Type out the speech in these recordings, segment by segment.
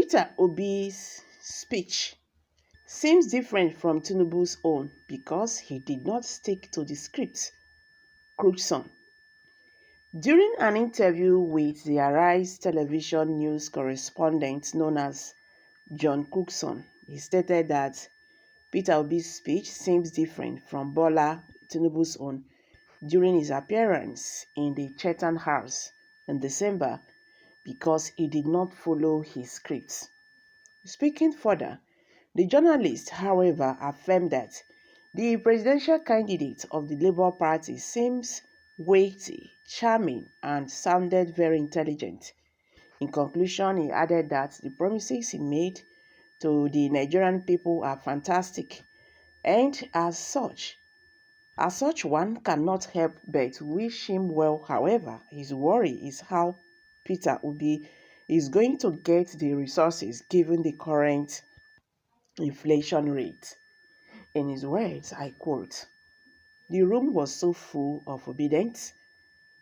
Peter Obi's speech seems different from Tinubu's own because he did not stick to the script. Cookson. During an interview with the Arise television news correspondent known as John Cookson, he stated that Peter Obi's speech seems different from Bola Tinubu's own during his appearance in the Chatham House in December because he did not follow his script. Speaking further, the journalist, however, affirmed that the presidential candidate of the Labour Party seems weighty, charming, and sounded very intelligent. In conclusion, he added that the promises he made to the Nigerian people are fantastic, and as such one cannot help but wish him well. However, his worry is how Peter Obi is going to get the resources given the current inflation rate. In his words, I quote, "The room was so full of obedience,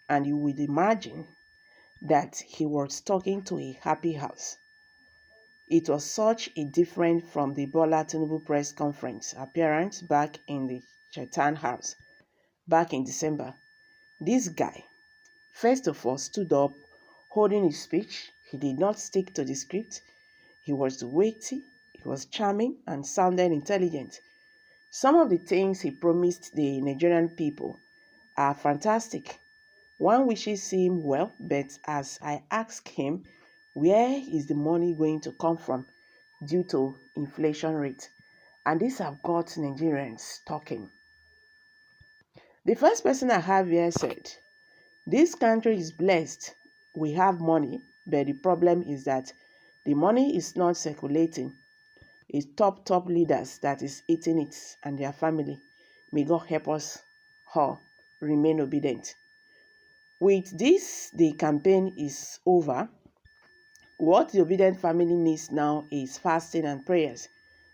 and you would imagine that he was talking to a happy house. It was such a different from the Bola Tinubu press conference appearance back in the Chetan House back in December. This guy, first of all, stood up holding his speech. He did not stick to the script. He was weighty, he was charming, and sounded intelligent. Some of the things he promised the Nigerian people are fantastic. One wishes him well, but as I ask him, where is the money going to come from due to inflation rate? And these have got Nigerians talking." The first person I have here said, "This country is blessed. We have money, but the problem is that the money is not circulating. It's top leaders that is eating it and their family. May God help us all remain obedient." With this, the campaign is over. What the obedient family needs now is fasting and prayers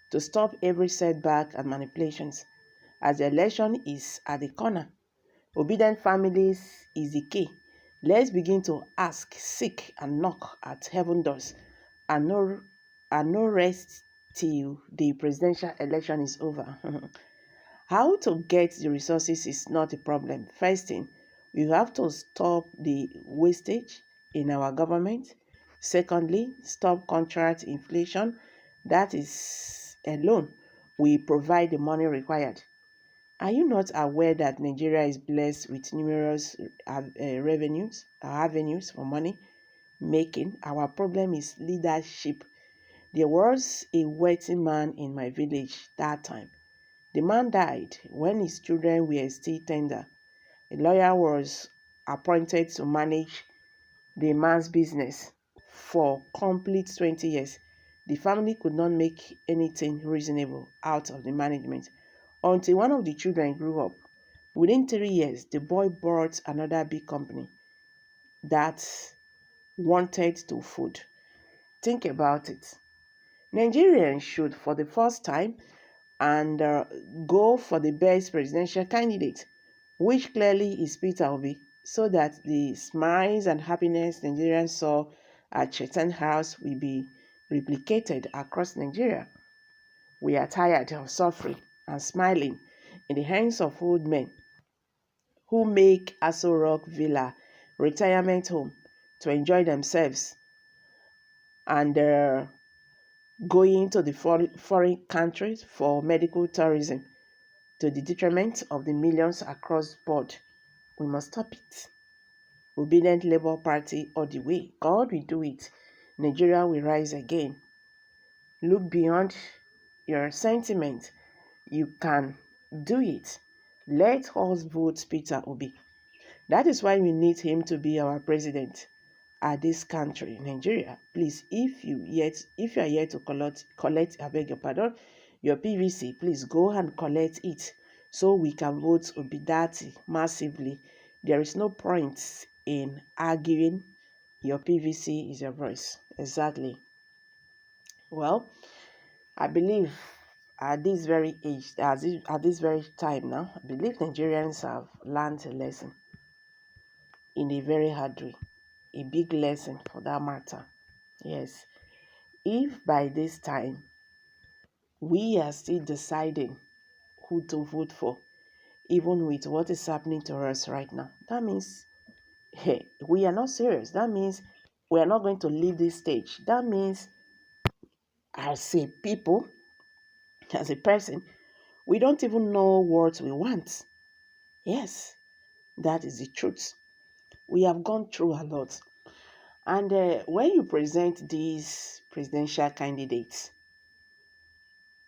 to stop every setback and manipulations, as the election is at the corner. Obedient families is the key. Let's begin to ask, seek, and knock at heaven doors, and no rest till the presidential election is over. How to get the resources is not a problem. First thing, we have to stop the wastage in our government. Secondly, stop contract inflation. That is alone we provide the money required. Are you not aware that Nigeria is blessed with numerous avenues for money making? Our problem is leadership. There was a waiting man in my village that time. The man died when his children were still tender. A lawyer was appointed to manage the man's business for complete 20 years. The family could not make anything reasonable out of the management until one of the children grew up. Within 3 years, the boy bought another big company that wanted to food. Think about it. Nigerians should, for the first time, and go for the best presidential candidate, which clearly is Peter Obi, so that the smiles and happiness Nigerians saw at Chetan House will be replicated across Nigeria. We are tired of suffering and smiling in the hands of old men who make Aso Rock Villa retirement home to enjoy themselves and going to the foreign countries for medical tourism to the detriment of the millions across board. We must stop it. Obedient Labour Party all the way. God will do it. Nigeria will rise again. Look beyond your sentiment. You can do it. Let us vote Peter Obi. That is why we need him to be our president at this country, Nigeria. Please, if you are yet to collect, I beg your pardon, your PVC, please go and collect it so we can vote Obidati massively. There is no point in arguing. Your PVC is your voice. Exactly. Well, I believe at this very age, at this very time now, I believe Nigerians have learned a lesson in a very hard way. A big lesson for that matter. Yes. If by this time we are still deciding who to vote for, even with what is happening to us right now, that means, hey, we are not serious. That means we are not going to leave this stage. That means, as a people, as a person, we don't even know what we want. Yes, that is the truth. We have gone through a lot. And when you present these presidential candidates,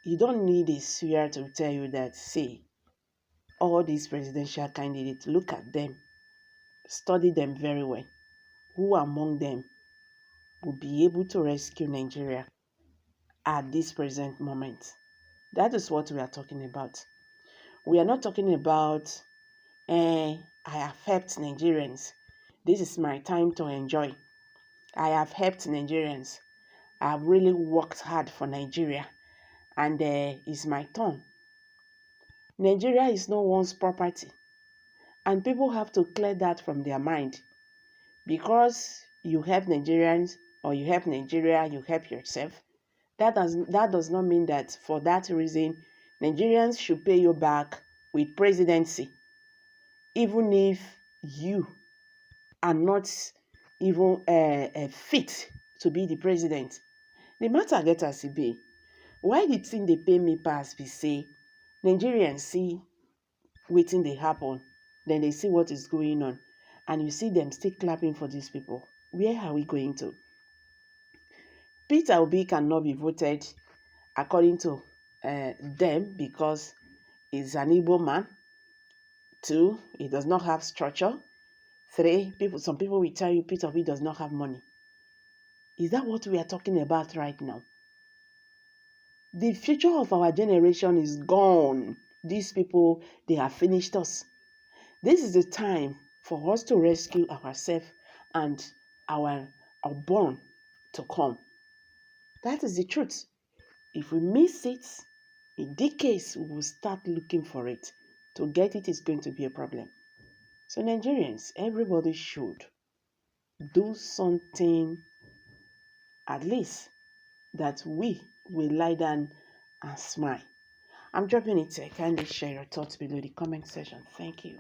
you don't need a swear to tell you that, say, all these presidential candidates, look at them, study them very well. Who among them will be able to rescue Nigeria at this present moment? That is what we are talking about. We are not talking about, I have helped Nigerians. This is my time to enjoy. I have helped Nigerians. I have really worked hard for Nigeria, and it's my turn. Nigeria is no one's property, and people have to clear that from their mind. Because you help Nigerians or you help Nigeria, you help yourself. That does not mean that for that reason Nigerians should pay you back with presidency, even if you are not even fit to be the president. The matter get as e be. Why the thing dey pain me pass be say Nigerians see wetin dey happen, then they see what is going on, and you see them still clapping for these people. Where are we going to? Peter Obi cannot be voted according to them because he's an Igbo man. Two, he does not have structure. Three, some people will tell you Peter Obi does not have money. Is that what we are talking about right now? The future of our generation is gone. These people, they have finished us. This is the time for us to rescue ourselves and our unborn to come. That is the truth. If we miss it, in this case, we will start looking for it. To get it is going to be a problem. So Nigerians, everybody should do something at least that we will lie down and smile. I'm dropping it. Kindly share your thoughts below the comment section. Thank you.